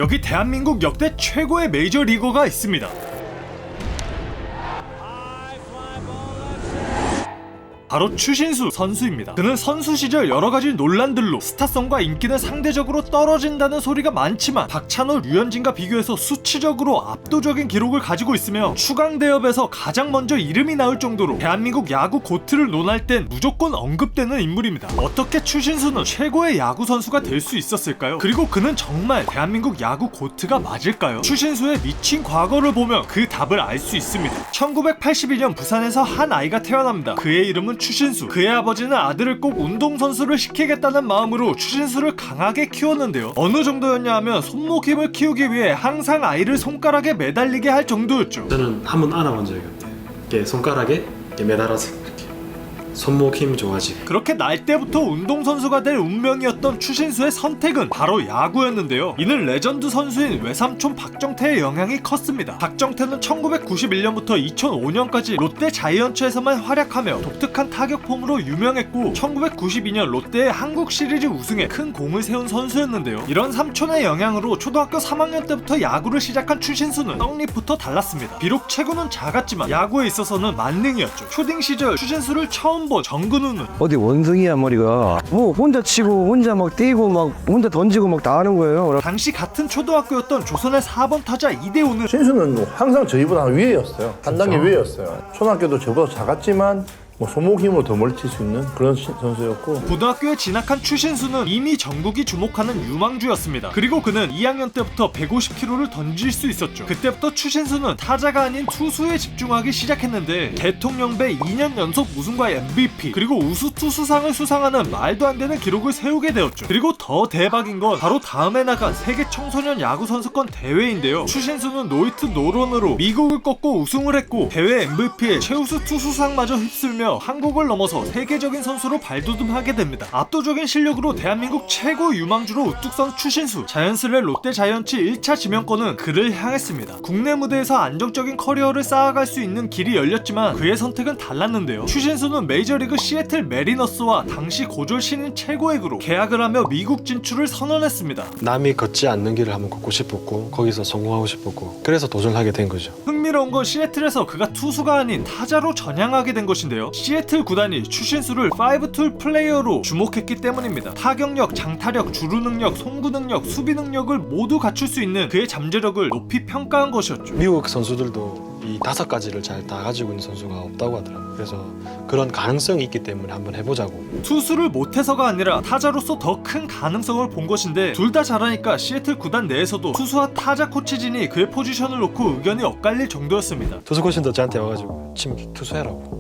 여기 대한민국 역대 최고의 메이저리거가 있습니다. 바로 추신수 선수입니다. 그는 선수 시절 여러가지 논란들로 스타성과 인기는 상대적으로 떨어진다는 소리가 많지만 박찬호, 류현진과 비교해서 수치적으로 압도적인 기록을 가지고 있으며 추강대업에서 가장 먼저 이름이 나올 정도로 대한민국 야구 고트를 논할 땐 무조건 언급되는 인물입니다. 어떻게 추신수는 최고의 야구 선수가 될 수 있었을까요? 그리고 그는 정말 대한민국 야구 고트가 맞을까요? 추신수의 미친 과거를 보면 그 답을 알 수 있습니다. 1982년 부산에서 한 아이가 태어납니다. 그의 이름은 추신수. 그의 아버지는 아들을 꼭 운동선수를 시키겠다는 마음으로 추신수를 강하게 키웠는데요. 어느 정도였냐 하면 손목 힘을 키우기 위해 항상 아이를 손가락에 매달리게 할 정도였죠. 저는 한번 안아본 적이 없대요. 이렇게 손가락에 이렇게 매달아서 이렇게 손목 힘 좋아지게. 그렇게 날 때부터 운동선수가 될 운명이었던 추신수의 선택은 바로 야구였는데요. 이는 레전드 선수인 외삼촌 박정태의 영향이 컸습니다. 박정태는 1991년부터 2005년까지 롯데 자이언츠에서만 활약하며 독특한 타격폼으로 유명했고 1992년 롯데의 한국 시리즈 우승에 큰 공을 세운 선수였는데요. 이런 삼촌의 영향으로 초등학교 3학년 때부터 야구를 시작한 추신수는 떡잎부터 달랐습니다. 비록 체구는 작았지만 야구에 있어서는 만능이었죠. 초딩 시절 추신수를 처음 본 정근우는 어디 원숭이야 머리가 뭐 혼자 치고 혼자 막 뛰고 막 혼자 던지고 막 다 하는 거예요. 당시 같은 초등학교였던 조선의 4번 타자 이대호는 신수는 항상 저희보다 위에였어요. 한 단계 위에였어요. 초등학교도 저보다 작았지만 뭐 손목 힘으로 더 멀리 칠 수 있는 그런 선수였고, 고등학교에 진학한 추신수는 이미 전국이 주목하는 유망주였습니다. 그리고 그는 2학년 때부터 150km를 던질 수 있었죠. 그때부터 추신수는 타자가 아닌 투수에 집중하기 시작했는데 대통령배 2년 연속 우승과 MVP 그리고 우수 투수상을 수상하는 말도 안 되는 기록을 세우게 되었죠. 그리고 더 대박인 건 바로 다음에 나간 세계 청소년 야구 선수권 대회인데요. 추신수는 노히트 노런으로 미국을 꺾고 우승을 했고 대회 MVP에 최우수 투수상마저 휩쓸며 한국을 넘어서 세계적인 선수로 발돋움하게 됩니다. 압도적인 실력으로 대한민국 최고 유망주로 우뚝 선 추신수. 자연스레 롯데 자이언츠 1차 지명권은 그를 향했습니다. 국내 무대에서 안정적인 커리어를 쌓아갈 수 있는 길이 열렸지만 그의 선택은 달랐는데요. 추신수는 메이저리그 시애틀 메리너스와 당시 고졸 신인 최고액으로 계약을 하며 미국 진출을 선언했습니다. 남이 걷지 않는 길을 한번 걷고 싶었고 거기서 성공하고 싶었고 그래서 도전하게 된 거죠. 흥미로운 건 시애틀에서 그가 투수가 아닌 타자로 전향하게 된 것인데요. 시애틀 구단이 추신수를 5툴 플레이어로 주목했기 때문입니다. 타격력, 장타력, 주루 능력, 송구 능력, 수비 능력을 모두 갖출 수 있는 그의 잠재력을 높이 평가한 것이었죠. 미국 선수들도 이 5가지를 잘 다 가지고 있는 선수가 없다고 하더라고요. 그래서 그런 가능성이 있기 때문에 한번 해보자고. 투수를 못해서가 아니라 타자로서 더 큰 가능성을 본 것인데 둘 다 잘하니까 시애틀 구단 내에서도 투수와 타자 코치진이 그의 포지션을 놓고 의견이 엇갈릴 정도였습니다. 투수 코치도 저한테 와가지고 침 투수해라고.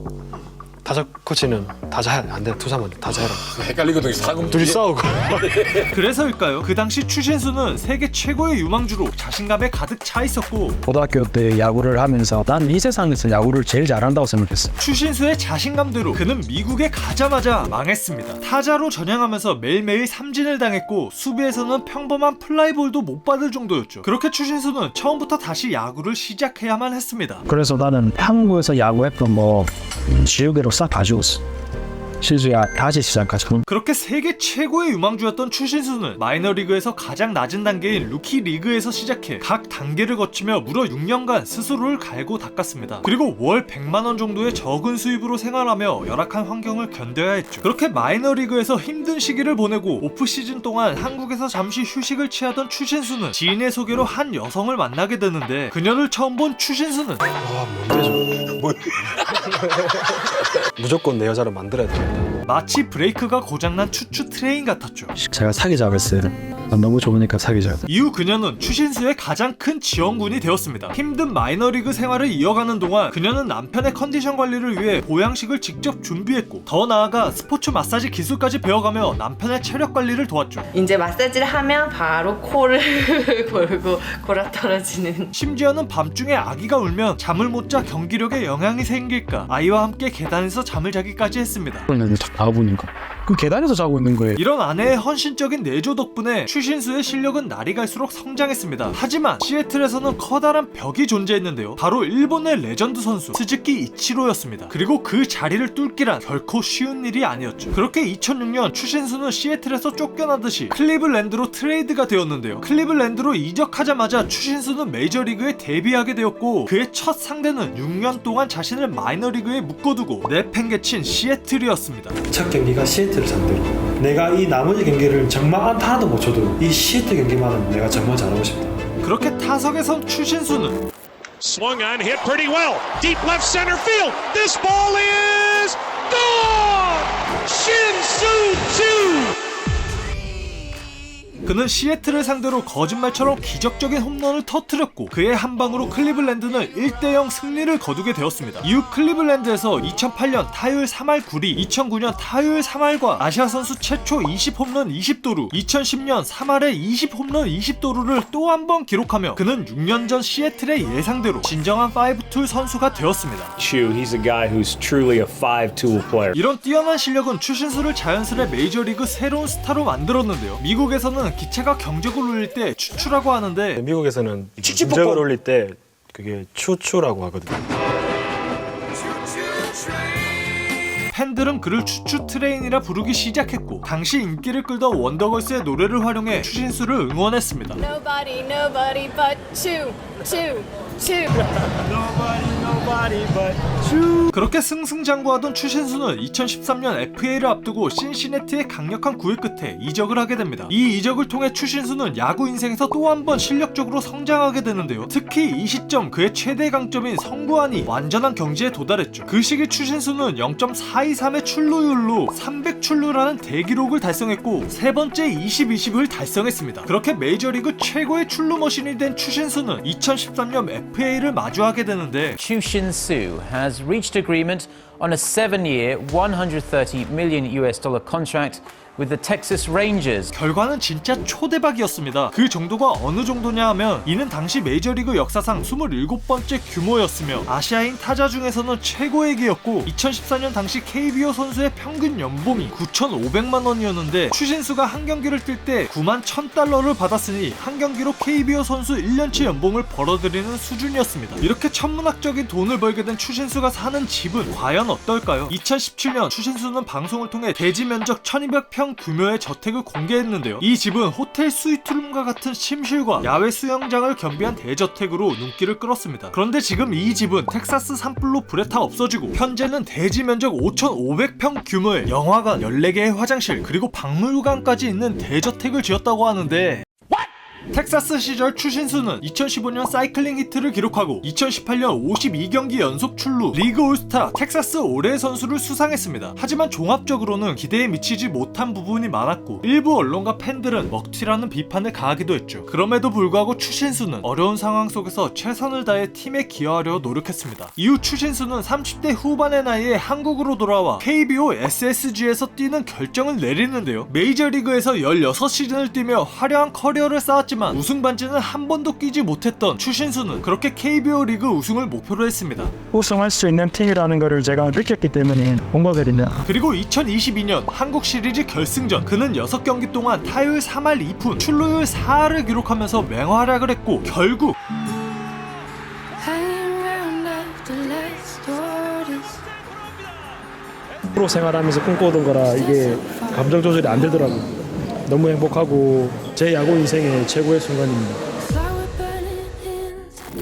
타자 코치는 타자 안 돼, 투수하면 타자 해라. 헷갈리거든요. 사금 둘이 싸우고. 그래서일까요? 그 당시 추신수는 세계 최고의 유망주로 자신감에 가득 차 있었고 고등학교 때 야구를 하면서 난 이 세상에서 야구를 제일 잘한다고 생각했어. 추신수의 자신감대로 그는 미국에 가자마자 망했습니다. 타자로 전향하면서 매일매일 삼진을 당했고 수비에서는 평범한 플라이볼도 못 받을 정도였죠. 그렇게 추신수는 처음부터 다시 야구를 시작해야만 했습니다. 그래서 나는 한국에서 야구했던 뭐 지우개로 싹 가져왔어. 신수야 다시 시작하자. 그렇게 세계 최고의 유망주였던 추신수는 마이너리그에서 가장 낮은 단계인 루키 리그에서 시작해 각 단계를 거치며 무려 6년간 스스로를 갈고 닦았습니다. 그리고 월 100만원 정도의 적은 수입으로 생활하며 열악한 환경을 견뎌야 했죠. 그렇게 마이너리그에서 힘든 시기를 보내고 오프시즌 동안 한국에서 잠시 휴식을 취하던 추신수는 지인의 소개로 한 여성을 만나게 되는데 그녀를 처음 본 추신수는 와, 뭔데 저거. 무조건 내 여자를 만들어야 돼. 마치 브레이크가 고장난 추추 트레인 같았죠. 제가 사귀자고 했어요. 난 너무 좋으니까 사귀자. 이후 그녀는 추신수의 가장 큰 지원군이 되었습니다. 힘든 마이너리그 생활을 이어가는 동안 그녀는 남편의 컨디션 관리를 위해 보양식을 직접 준비했고 더 나아가 스포츠 마사지 기술까지 배워가며 남편의 체력 관리를 도왔죠. 이제 마사지를 하면 바로 코를 골고 골아 떨어지는. 심지어는 밤중에 아기가 울면 잠을 못 자 경기력에 영향이 생길까 아이와 함께 계단에서 잠을 자기까지 했습니다. 다 보니까 그 계단에서 자고 있는 거예요. 이런 아내의 헌신적인 내조 덕분에 추신수의 실력은 날이 갈수록 성장했습니다. 하지만 시애틀에서는 커다란 벽이 존재했는데요. 바로 일본의 레전드 선수 스즈키 이치로였습니다. 그리고 그 자리를 뚫기란 결코 쉬운 일이 아니었죠. 그렇게 2006년 추신수는 시애틀에서 쫓겨나듯이 클리블랜드로 트레이드가 되었는데요. 클리블랜드로 이적하자마자 추신수는 메이저리그에 데뷔하게 되었고 그의 첫 상대는 6년 동안 자신을 마이너리그에 묶어두고 내팽개친 시애틀이었습니다. 첫 경기가 시애틀을 상대로 내가 이 나머지 경기를 정말 안타 하나도 못 쳐도 이 시애틀 경기만은 내가 정말 잘하고 싶다. 그렇게 타석에 선 추신수는 Swung on, hit pretty well. Deep left center field. This ball is gone! Shin-Soo Choo! 그는 시애틀을 상대로 거짓말처럼 기적적인 홈런을 터뜨렸고 그의 한 방으로 클리블랜드는 1대0 승리를 거두게 되었습니다. 이후 클리블랜드에서 2008년 타율 3할 9리, 2009년 타율 3할과 아시아 선수 최초 20홈런 20도루, 2010년 3할에 20홈런 20도루를 또 한 번 기록하며 그는 6년 전 시애틀의 예상대로 진정한 5툴 선수가 되었습니다. Chu, he's a guy who's truly a 5-tool player. 이런 뛰어난 실력은 추신수를 자연스레 메이저리그 새로운 스타로 만들었는데요. 미국에서는 기체가 경적을 울릴 때 추추라고 하는데 미국에서는 경적을 올릴 때 그게 추추라고 하거든요. 팬들은 그를 추추 트레인이라 부르기 시작했고 당시 인기를 끌던 원더걸스의 노래를 활용해 추신수를 응원했습니다. Nobody, nobody but Chu, Chu, Chu. 그렇게 승승장구하던 추신수는 2013년 FA를 앞두고 신시내티의 강력한 구애 끝에 이적을 하게 됩니다. 이 이적을 통해 추신수는 야구 인생에서 또 한 번 실력적으로 성장하게 되는데요. 특히 이 시점 그의 최대 강점인 성구안이 완전한 경지에 도달했죠. 그 시기 추신수는 0.423의 출루율로 300출루라는 대기록을 달성했고 세 번째 20-20을 달성했습니다. 그렇게 메이저리그 최고의 출루 머신이 된 추신수는 2013년 FA를 마주하게 되는데 Chu Shin-Soo has reached agreement on a 7-year, $130 million contract with the Texas Rangers. 결과는 진짜 초대박이었습니다. 그 정도가 어느 정도냐 하면 이는 당시 메이저리그 역사상 27번째 규모였으며 아시아인 타자 중에서는 최고액이었고 2014년 당시 KBO 선수의 평균 연봉이 9,500만 원이었는데 추신수가 한 경기를 뛸 때 91,000달러를 받았으니 한 경기로 KBO 선수 1년치 연봉을 벌어들이는 수준이었습니다. 이렇게 천문학적인 돈을 벌게 된 추신수가 사는 집은 과연 어떨까요? 2017년 추신수는 방송을 통해 대지 면적 1200평 규모의 저택을 공개했는데요. 이 집은 호텔 스위트룸과 같은 침실과 야외 수영장을 겸비한 대저택으로 눈길을 끌었습니다. 그런데 지금 이 집은 텍사스 산불로 불에 타 없어지고 현재는 대지 면적 5,500평 규모의 영화관 14개의 화장실 그리고 박물관까지 있는 대저택을 지었다고 하는데 텍사스 시절 추신수는 2015년 사이클링 히트를 기록하고 2018년 52경기 연속 출루, 리그 올스타, 텍사스 올해의 선수를 수상했습니다. 하지만 종합적으로는 기대에 미치지 못한 부분이 많았고 일부 언론과 팬들은 먹튀라는 비판을 가하기도 했죠. 그럼에도 불구하고 추신수는 어려운 상황 속에서 최선을 다해 팀에 기여하려 노력했습니다. 이후 추신수는 30대 후반의 나이에 한국으로 돌아와 KBO SSG에서 뛰는 결정을 내리는데요. 메이저리그에서 16시즌을 뛰며 화려한 커리어를 쌓았지만 우승 반지는 한 번도 끼지 못했던 추신수는 그렇게 KBO 리그 우승을 목표로 했습니다. 우승할 수 있는 팀이라는 것을 제가 느꼈기 때문에 온 거거든요. 그리고 2022년 한국 시리즈 결승전 그는 6경기 동안 타율 3할 2푼, 출루율 4할을 기록하면서 맹활약을 했고 결국 프로 생활하면서 꿈꿔오던 거라 이게 감정 조절이 안 되더라고요. 너무 행복하고 제 야구 인생의 최고의 순간입니다.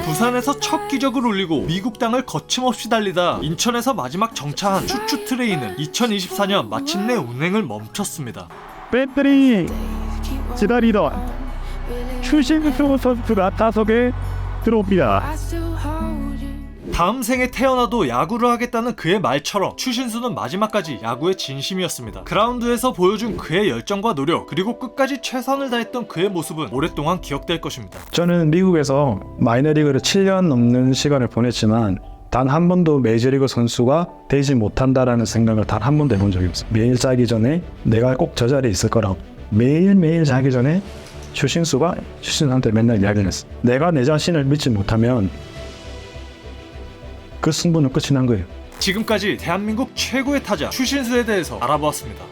부산에서 첫 기적을 올리고 미국 땅을 거침없이 달리다 인천에서 마지막 정차한 추추 트레인은 2024년 마침내 운행을 멈췄습니다. 팬들이 기다리던 추신수 선수가 타석에 들어옵니다. 다음 생에 태어나도 야구를 하겠다는 그의 말처럼 추신수는 마지막까지 야구의 진심이었습니다. 그라운드에서 보여준 그의 열정과 노력 그리고 끝까지 최선을 다했던 그의 모습은 오랫동안 기억될 것입니다. 저는 미국에서 마이너리그를 7년 넘는 시간을 보냈지만 단 한 번도 메이저리그 선수가 되지 못한다라는 생각을 단 한 번도 해본 적이 없어요. 매일 자기 전에 내가 꼭 저 자리에 있을 거라고 매일매일 자기 전에 추신수한테 맨날 이야기를 했어. 내가 내 자신을 믿지 못하면 그 승부는 끝이 난 거예요. 지금까지 대한민국 최고의 타자 추신수에 대해서 알아보았습니다.